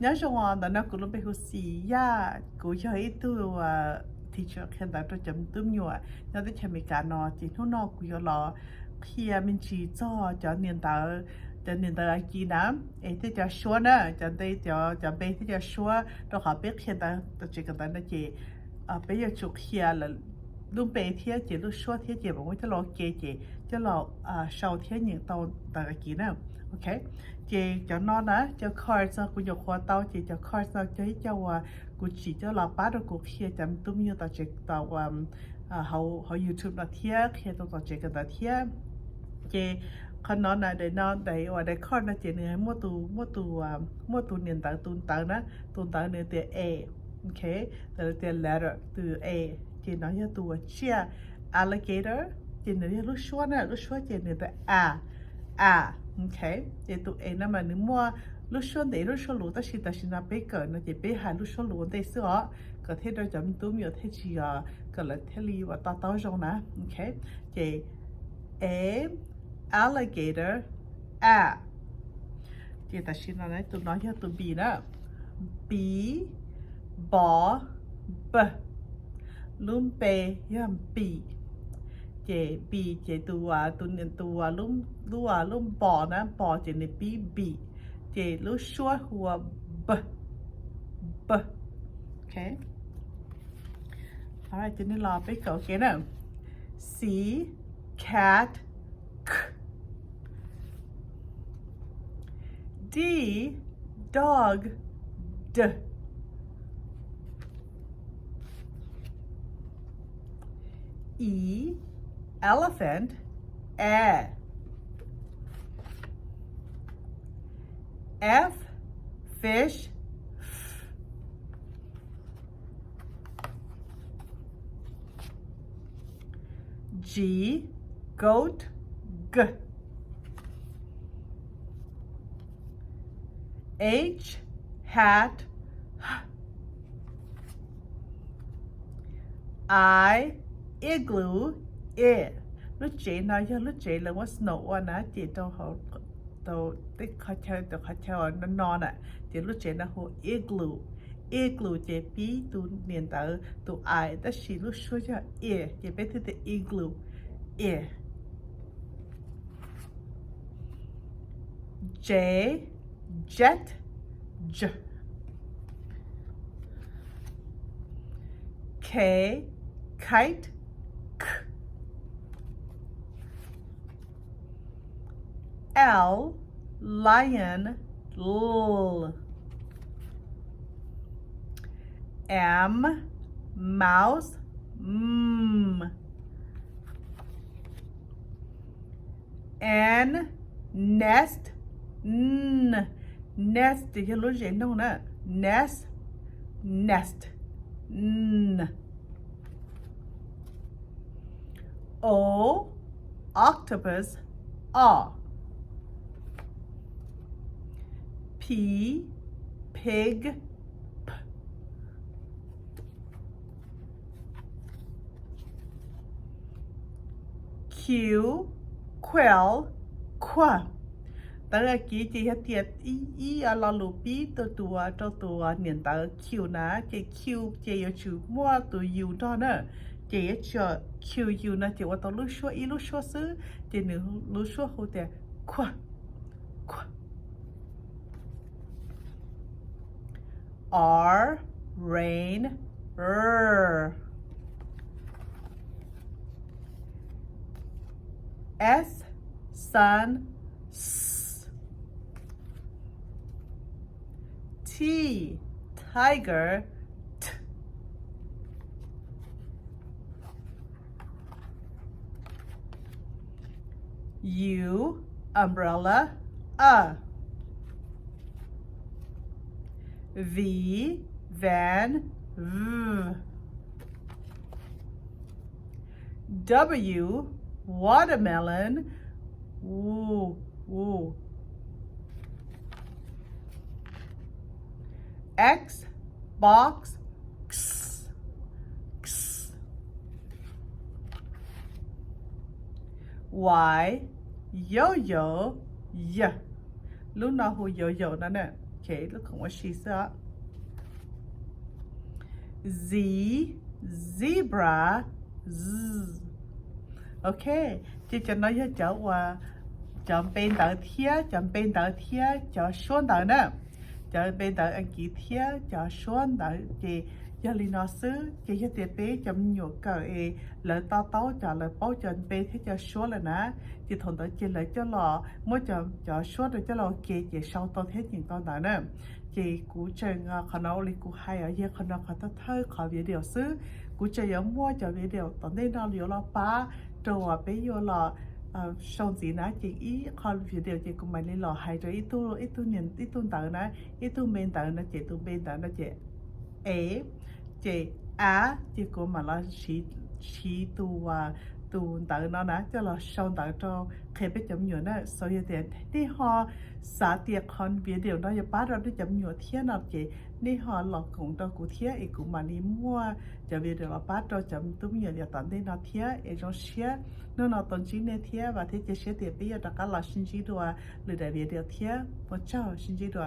nhớ trong ngoài đó nó cũng lúc bây giờ xì ya cũng cho ít tu teacher khen đã cho chấm tụm nhựa nhớ tới chấm cả nó chỉ nó cũng có lo qhia mình chỉ cho niên tờ kỹ năng ấy thì cho xóa nữa cho bé thì cho xóa đó họ biết hiện tại tôi chỉ cần nói chị bây giờ chụp qhia là lúc bé thì chỉ lúc xóa thì chỉ bảo cho lo kê chị cho lo sau thì những tàu kỹ năng ok chị cho nó đó cho card sao cũng có tàu chị cho card sao cho cũng chỉ cho là bắt được cũng qhia chấm tụm như tao chỉ tao họ YouTube là thiệt khi tao chỉ cần là thiệt chị con nó này để nó để ở đây con nó chỉ này mua tu niên tàu này từ A ok từ letter từ A chị nói như tu qhia alligator chị nói lúc xóa chị nói từ A ok chị tu A nó mà nếu mua lúc xóa lúa ta chỉ là bé cỡ nó chỉ bé hai lúc xóa lúa đây sữa có thể đâu chấm tôm nhiều thế chỉ cái là thế li và tao trong nè ok chị A alligator A chị ta xin nói tụi nói cho tụi B đó B bò B lúm B yam B chị B chị tụi lúm bò nè bò chị này B chị lú xóa hùa B okay alright chị nên lo biết cậu kia nào C cat K D dog D E elephant A F fish F G goat G H hat H I igloo I lúc chị nói cho lúc chị là what snow á chị đâu họ đâu tích khó chơi nó non à chị lúc chị nó hồ igloo chị bí tu niên tờ tu ai đó chỉ lúc số cho chị biết thì igloo J jet J K kite K L lion L M mouse M N nest N nest thì cái lối dễ đâu nè nest N O octopus O P pig P Q quail Qu tới là kỹ chị hết tiệt ý là lù bí tụi niên tờ Q ná chị Q chị chủ mua tụi U đó nữa chị cho Q U nó chị qua tao lúc xóa xứ chị nữ lúc xóa hô tiệt Qu R rain R S sun S T tiger T U umbrella V van V W watermelon Woo. X box X Y yo-yo Y lúc nào hù yo-yo đó nè Okay, look at what she said. Z, zebra, z. Okay, chị cho nói cho cháu và chọn bên tờ thía, chọn bên tờ thía, cho xuống tờ nữa. Chọn bên tờ anh kỹ thía, cho xuống tờ chị cho lý nó xứ, chị cho tiết bé chọn nhục cờ ê, lợi to tấu cho lợi bố chọn bên thế cho xuống là nè. Chị thùng tờ chị lợi cho lọ, mỗi chọn cho xuống rồi cho lọ kê chị sau tao thế những con tờ nữa. Chị cú chân khả năng lý cú hay ở dưới khả năng khả thơ khả việc điều xứ. Cú chân giống mua cho việc điều, tao nên nó liều lọ ba, rồi bé vô lọ sau gì nãy chị ý con video chị cũng mày lên lò hay rồi ít tu nhìn ít tu tờ nãy ít tu bên tờ nó chị tu bên tờ nó chị chị cũng mà là chỉ tu tờ nó nãy cho là sau tờ cho khi biết chấm nhuận á sau giờ thì họ xả tiệc con video nó giờ bắt đầu nó chấm nhuận thiên nào chị đi họ lọt cũng cho cụ thiết ấy cũng mà đi mua cho video là bắt đầu chấm túm nhuận giờ tận đây nó thiết ấy trong xe nó tận chính này thiết và thế chỉ sẽ tiệc bây giờ tất cả là sinh chỉ đồ lừa đại video thiết một cháu sinh chỉ đồ